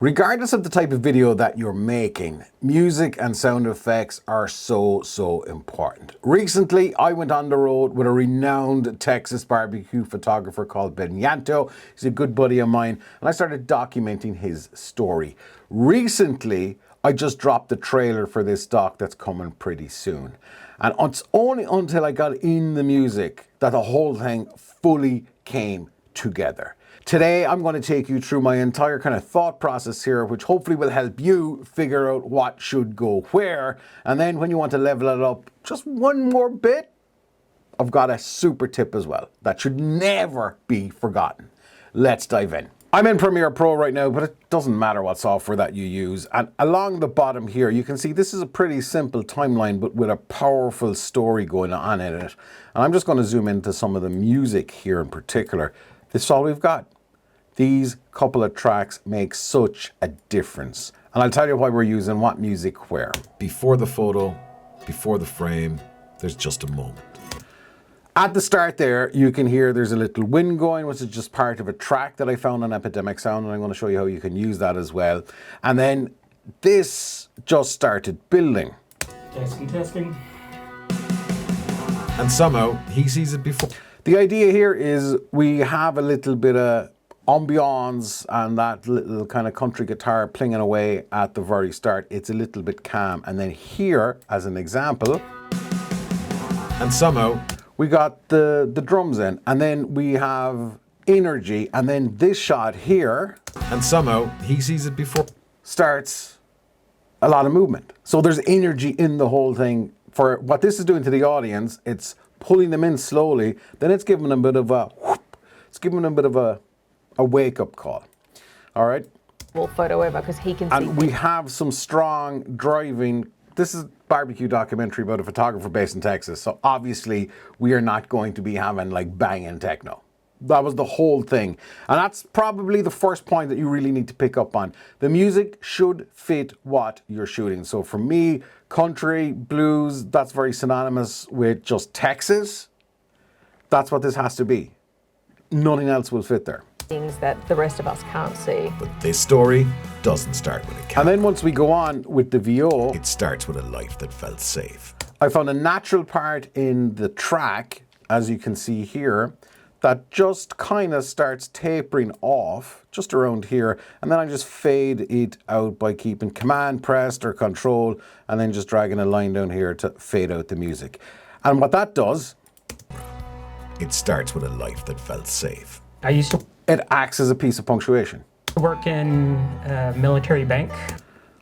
Regardless of the type of video that you're making, music and sound effects are so important. Recently, I went on the road with a renowned Texas BBQ photographer called Ben Yanto. He's a good buddy of mine, and I started documenting his story. Recently, I just dropped the trailer for this doc that's coming pretty soon. And it's only until I got in the music that the whole thing fully came together. Today, I'm going to take you through my entire kind of thought process here, which hopefully will help you figure out what should go where. And then when you want to level it up just one more bit, I've got a super tip as well that should never be forgotten. Let's dive in. I'm in Premiere Pro right now, but it doesn't matter what software that you use. And along the bottom here, you can see this is a pretty simple timeline, but with a powerful story going on in it. And I'm just going to zoom into some of the music here in particular. This is all we've got. These couple of tracks make such a difference. And I'll tell you why we're using what music where. Before the photo, before the frame, there's just a moment. At the start there, you can hear there's a little wind going, which is just part of a track that I found on Epidemic Sound, and I'm going to show you how you can use that as well. And then this just started building. Testing. And somehow, he sees it before. The idea here is we have a little bit of ambiance and that little kind of country guitar plinging away at the very start. It's a little bit calm. And then here, as an example, and somehow we got the drums in, and then we have energy, and then this shot here, and somehow he sees it before, starts a lot of movement. So there's energy in the whole thing. For what this is doing to the audience, it's pulling them in slowly, then it's giving them a bit of a whoop, it's giving them a bit of a wake-up call. All right? Photo over because he can see. And we have some strong driving. This is a barbecue documentary about a photographer based in Texas. So obviously we are not going to be having like banging techno. That was the whole thing. And that's probably the first point that you really need to pick up on. The music should fit what you're shooting. So for me, country, blues, that's very synonymous with just Texas. That's what this has to be. Nothing else will fit there. Things that the rest of us can't see. But this story doesn't start with a camera. And then once we go on with the VO, it starts with a life that felt safe. I found a natural part in the track, as you can see here, that just kind of starts tapering off just around here. And then I just fade it out by keeping Command pressed or Control, and then just dragging a line down here to fade out the music. And what that does, it starts with a life that felt safe. I used to it acts as a piece of punctuation. work in a military bank.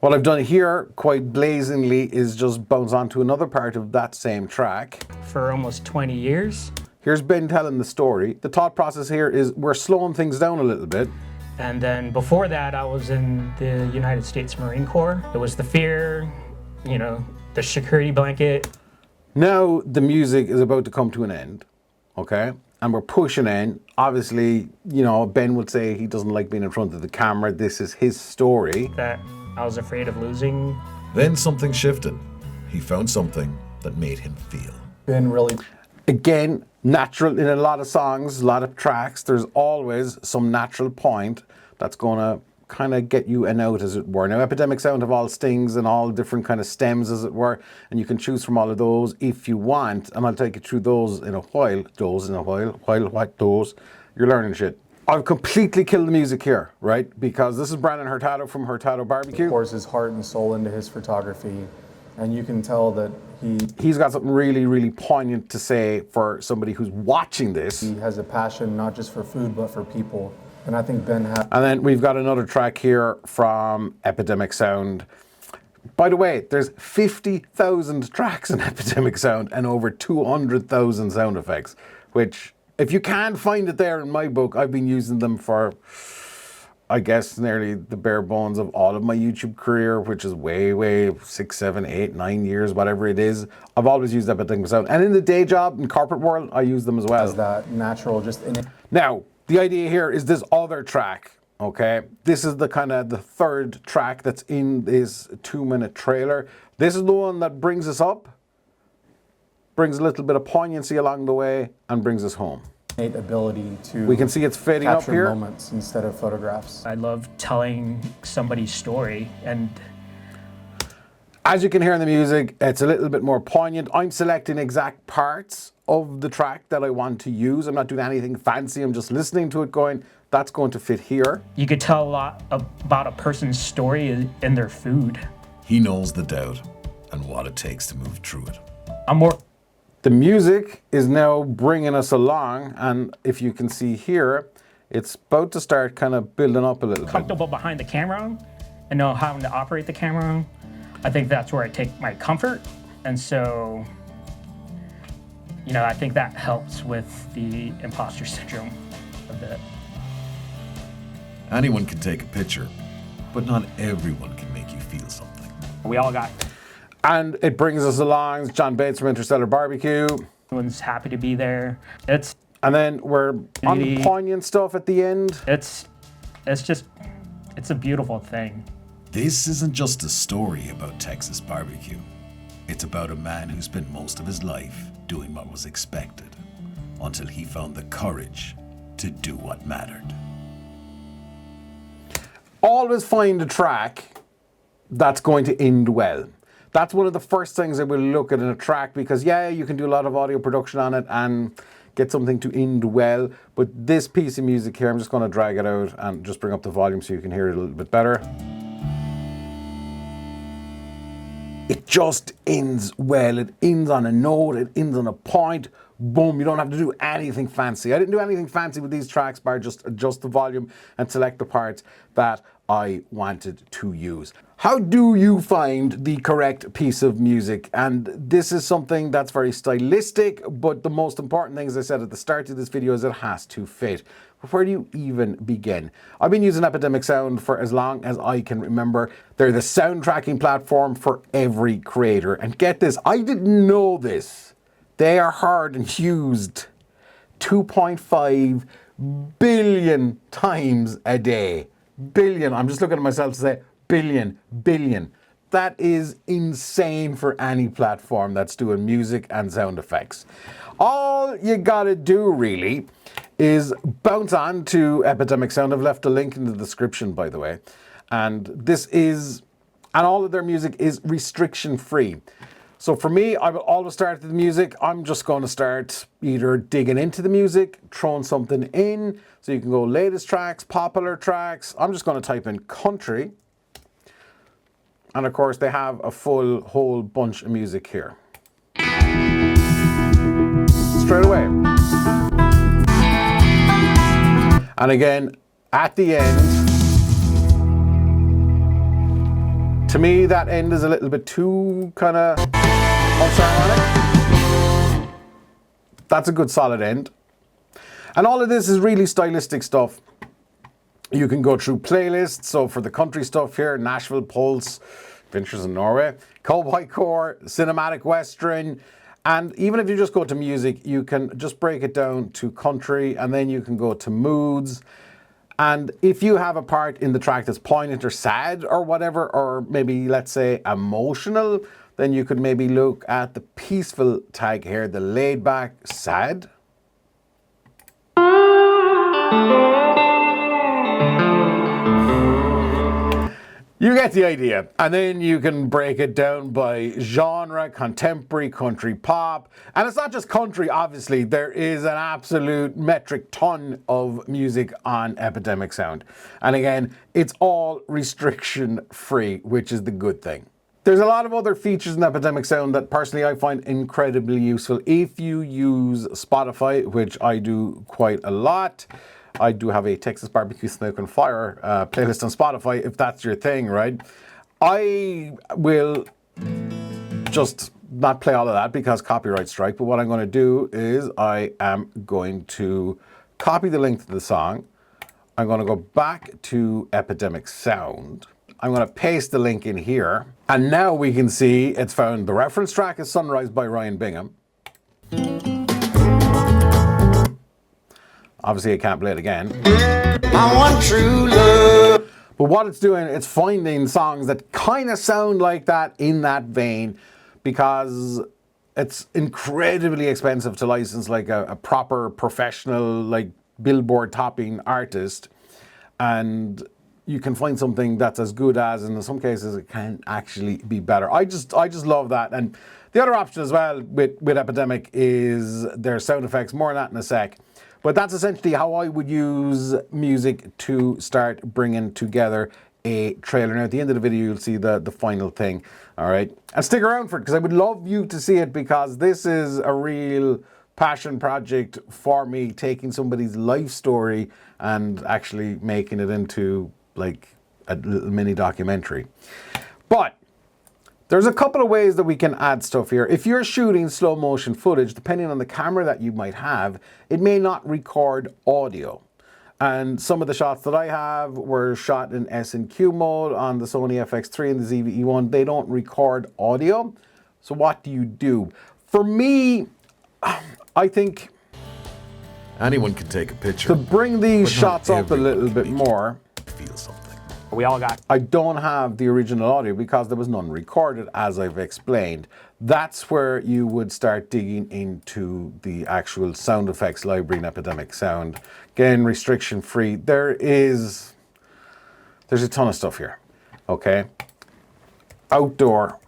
What I've done here, quite blazingly, is just bounce onto another part of that same track. For almost 20 years. Here's Ben telling the story. The thought process here is we're slowing things down a little bit. And then before that, I was in the United States Marine Corps. It was the fear, you know, the security blanket. Now the music is about to come to an end, okay? And we're pushing in. Obviously, you know, Ben would say he doesn't like being in front of the camera. This is his story. That I was afraid of losing. Then something shifted. He found something that made him feel. Ben really... Again, natural in a lot of songs, a lot of tracks, there's always some natural point that's gonna kind of get you an out, as it were. Now, Epidemic Sound have all stings and all different kind of stems, as it were, and you can choose from all of those if you want, and I'll take you through those in a while. You're learning shit. I've completely killed the music here, right? Because this is Brandon Hurtado from Hurtado BBQ. Pours his heart and soul into his photography, and you can tell that he's got something really poignant to say for somebody who's watching this. He has a passion not just for food but for people, and I think Ben has. And then we've got another track here from Epidemic Sound. By the way, there's 50,000 tracks in Epidemic Sound and over 200,000 sound effects, which, if you can't find it there in my book, I've been using them for, I guess, nearly the bare bones of all of my YouTube career, which is way 6, 7, 8, 9 years, whatever it is. I've always used Epidemic Sound. And in the day job, in corporate world, I use them as well. As that natural, just in it. Now, the idea here is this other track, okay? This is the kind of the third track that's in this 2-minute trailer. This is the one that brings us up, brings a little bit of poignancy along the way, and brings us home. innate ability to We can see it's fading up capture here. moments instead of photographs. I love telling somebody's story, and As you can hear in the music, it's a little bit more poignant. I'm selecting exact parts of the track that I want to use. I'm not doing anything fancy. I'm just listening to it going, that's going to fit here. you could tell a lot about a person's story in their food. He knows the doubt and what it takes to move through it. I'm more The music is now bringing us along, and if you can see here, it's about to start kind of building up a little bit. comfortable behind the camera and know how to operate the camera. I think that's where I take my comfort. And so, I think that helps with the imposter syndrome a bit. Anyone can take a picture, but not everyone can make you feel something. We all got, And it brings us along, John Bates from Interstellar Barbecue. everyone's happy to be there. It's And then we're on the poignant stuff at the end. it's a beautiful thing. This isn't just a story about Texas barbecue. It's about a man who spent most of his life doing what was expected until he found the courage to do what mattered. Always find a track that's going to end well. That's one of the first things I will look at in a track, because yeah, you can do a lot of audio production on it and get something to end well, but this piece of music here, I'm just going to drag it out and just bring up the volume so you can hear it a little bit better. It just ends well. It ends on a note, it ends on a point. Boom, you don't have to do anything fancy. I didn't do anything fancy with these tracks, bar just adjust the volume and select the parts that I wanted to use. How do you find the correct piece of music? And this is something that's very stylistic, but the most important thing, as I said at the start of this video, is it has to fit. Where do you even begin? I've been using Epidemic Sound for as long as I can remember. They're the sound tracking platform for every creator. And get this, I didn't know this. They are heard and used 2.5 billion times a day. Billion, I'm just looking at myself to say billion. That is insane for any platform that's doing music and sound effects. All you gotta do really is bounce on to Epidemic Sound. I've left a link in the description, by the way. And all of their music is restriction free. So for me, I will always start with the music. I'm just going to start either digging into the music, throwing something in. So you can go latest tracks, popular tracks. I'm just going to type in country. And of course, they have a whole bunch of music here. Straight away. And again, at the end, to me, that end is a little bit too kind of unceremonic. That's a good solid end. And all of this is really stylistic stuff. You can go through playlists. So for the country stuff here, Nashville Pulse, Adventures in Norway, Cowboy Core, Cinematic Western. And even if you just go to music, you can just break it down to country, and then you can go to moods. And if you have a part in the track that's poignant or sad or whatever, or maybe let's say emotional, then you could maybe look at the peaceful tag here, the laid back sad. You get the idea. And then you can break it down by genre, contemporary, country pop. And it's not just country, obviously. There is an absolute metric ton of music on Epidemic Sound. And again, it's all restriction free, which is the good thing. There's a lot of other features in Epidemic Sound that personally I find incredibly useful. If you use Spotify, which I do quite a lot, I do have a Texas BBQ Smoke and Fire playlist on Spotify, if that's your thing, right? I will just not play all of that because copyright strike, but what I'm going to do is I am going to copy the link to the song. I'm going to go back to Epidemic Sound. I'm going to paste the link in here. And now we can see it's found. The reference track is Sunrise by Ryan Bingham. Obviously, I can't play it again. I want true love. But what it's doing, it's finding songs that kind of sound like that in that vein, because it's incredibly expensive to license like a proper professional, like billboard topping artist. And you can find something that's as good as, and in some cases it can actually be better. I just love that. And the other option as well with Epidemic is their sound effects, more on that in a sec. But that's essentially how I would use music to start bringing together a trailer. Now at the end of the video you'll see the final thing, all right? And stick around for it because I would love you to see it, because this is a real passion project for me, taking somebody's life story and actually making it into like a little mini documentary. But there's a couple of ways that we can add stuff here. If you're shooting slow motion footage, depending on the camera that you might have, it may not record audio. And some of the shots that I have were shot in S&Q mode on the Sony FX3 and the ZV-E1. They don't record audio. So what do you do? For me, I think Anyone can take a picture. to bring these But not shots up a everyone little can bit make more, feel something. We all got I don't have the original audio because there was none recorded, as I've explained. That's where you would start digging into the actual sound effects library in Epidemic Sound. Again, restriction free. There's a ton of stuff here, okay? Outdoor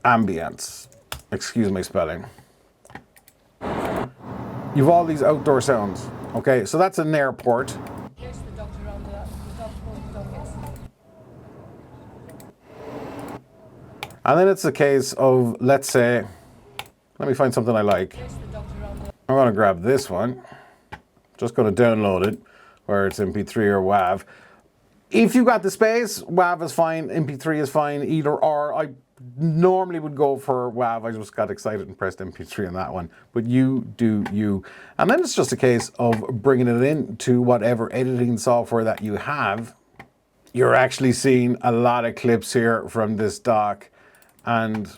ambience. Excuse my spelling. You've all these outdoor sounds, okay? So that's an airport. There's the doctor on the top floor, yes. And then it's a case of, let's say, let me find something I like. There's the doctor on the I'm gonna grab this one. Just gonna download it, where it's MP3 or WAV. If you got the space, WAV is fine, MP3 is fine, either or. I normally would go for WAV. I just got excited and pressed MP3 on that one. But you do you. And then it's just a case of bringing it into whatever editing software that you have. You're actually seeing a lot of clips here from this doc. And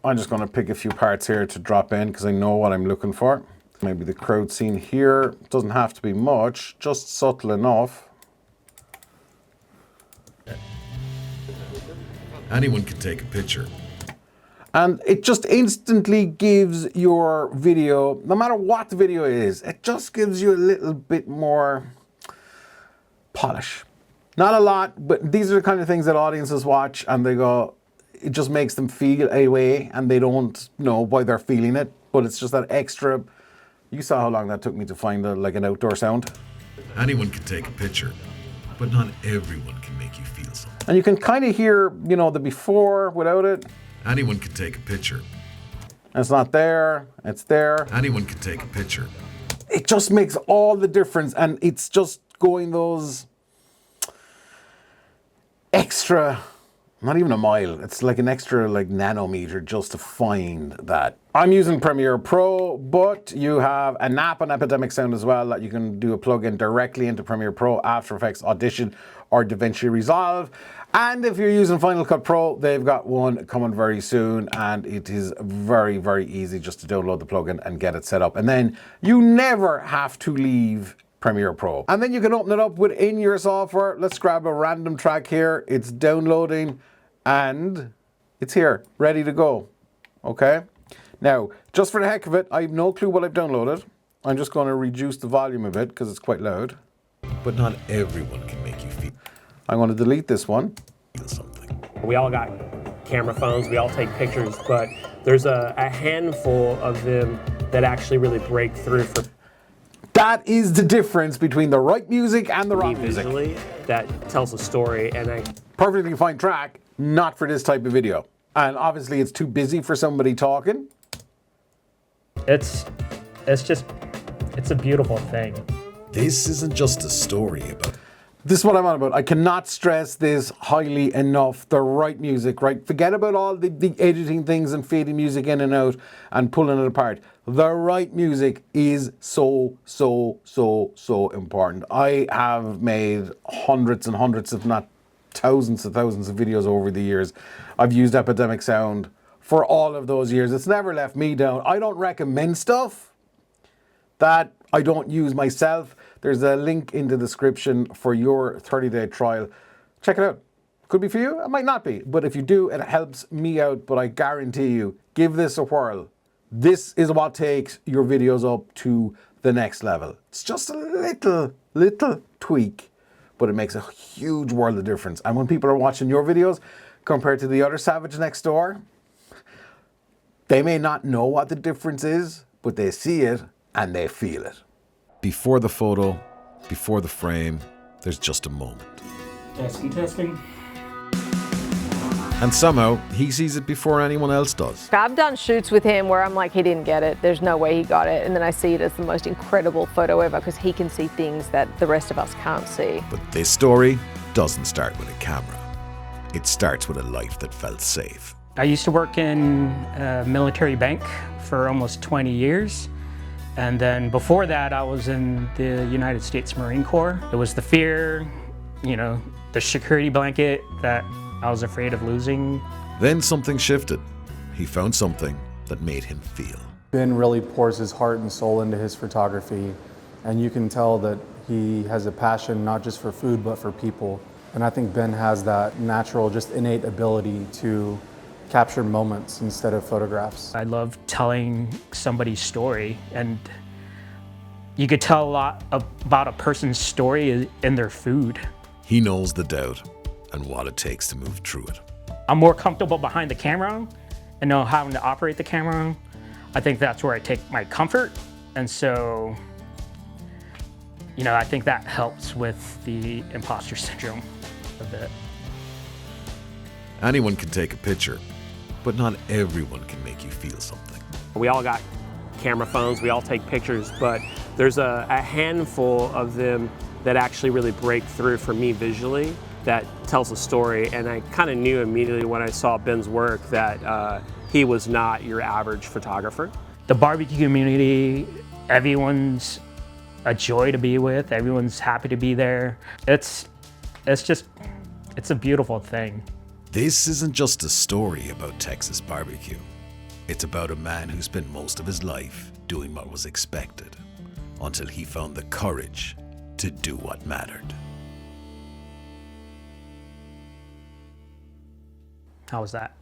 I'm just gonna pick a few parts here to drop in because I know what I'm looking for. Maybe the crowd scene here. Doesn't have to be much, just subtle enough. Anyone can take a picture. And it just instantly gives your video, no matter what the video is, it just gives you a little bit more polish. Not a lot, but these are the kind of things that audiences watch and they go, it just makes them feel a way and they don't know why they're feeling it, but it's just that extra. You saw how long that took me to find like an outdoor sound. Anyone can take a picture, but not everyone can make you feel something. And you can kind of hear, you know, the before without it. Anyone can take a picture. It's not there, it's there. Anyone can take a picture. It just makes all the difference, and it's just going those extra, not even a mile, it's like an extra like nanometer just to find that. I'm using Premiere Pro, but you have an app on Epidemic Sound as well that you can do a plugin directly into Premiere Pro, After Effects, Audition, or DaVinci Resolve. And if you're using Final Cut Pro, they've got one coming very soon, and it is very, very easy just to download the plugin and get it set up. And then you never have to leave Premiere Pro. And then you can open it up within your software. Let's grab a random track here. It's downloading and it's here, ready to go, okay? Now, just for the heck of it, I have no clue what I've downloaded. I'm just gonna reduce the volume a bit because it's quite loud. But not everyone can make you feel I'm gonna delete this one. something. We all got camera phones, we all take pictures, but there's a handful of them that actually really break through for That is the difference between the right music and the me wrong music. visually that tells a story, and I Perfectly fine track, not for this type of video. And obviously it's too busy for somebody talking. It's a beautiful thing. This isn't just a story about This is what I'm on about. I cannot stress this highly enough. The right music, right? Forget about all the editing things and fading music in and out and pulling it apart. The right music is so, so, so, so important. I have made hundreds and hundreds, if not thousands of videos over the years. I've used Epidemic Sound for all of those years. It's never left me down. I don't recommend stuff that I don't use myself. There's a link in the description for your 30-day trial. Check it out. Could be for you, it might not be. But if you do, it helps me out. But I guarantee you, give this a whirl. This is what takes your videos up to the next level. It's just a little tweak, but it makes a huge world of difference. And when people are watching your videos compared to the other savage next door, they may not know what the difference is, but they see it and they feel it. Before the photo, before the frame, there's just a moment. Testing. And somehow, he sees it before anyone else does. I've done shoots with him where I'm like, he didn't get it. There's no way he got it. And then I see it as the most incredible photo ever because he can see things that the rest of us can't see. But this story doesn't start with a camera. It starts with a life that felt safe. I used to work in a military bank for almost 20 years. And then before that, I was in the United States Marine Corps. It was the fear, the security blanket that I was afraid of losing. Then something shifted. He found something that made him feel. Ben really pours his heart and soul into his photography, and you can tell that he has a passion not just for food, but for people. And I think Ben has that natural, just innate ability to capture moments instead of photographs. I love telling somebody's story, and you could tell a lot about a person's story in their food. He knows the doubt and what it takes to move through it. I'm more comfortable behind the camera and know how to operate the camera. I think that's where I take my comfort. And so, I think that helps with the imposter syndrome a bit. Anyone can take a picture, but not everyone can make you feel something. We all got camera phones, we all take pictures, but there's a handful of them that actually really break through for me visually, that tells a story. And I kind of knew immediately when I saw Ben's work that he was not your average photographer. The barbecue community, everyone's a joy to be with, everyone's happy to be there. It's a beautiful thing. This isn't just a story about Texas BBQ. It's about a man who spent most of his life doing what was expected until he found the courage to do what mattered. How was that?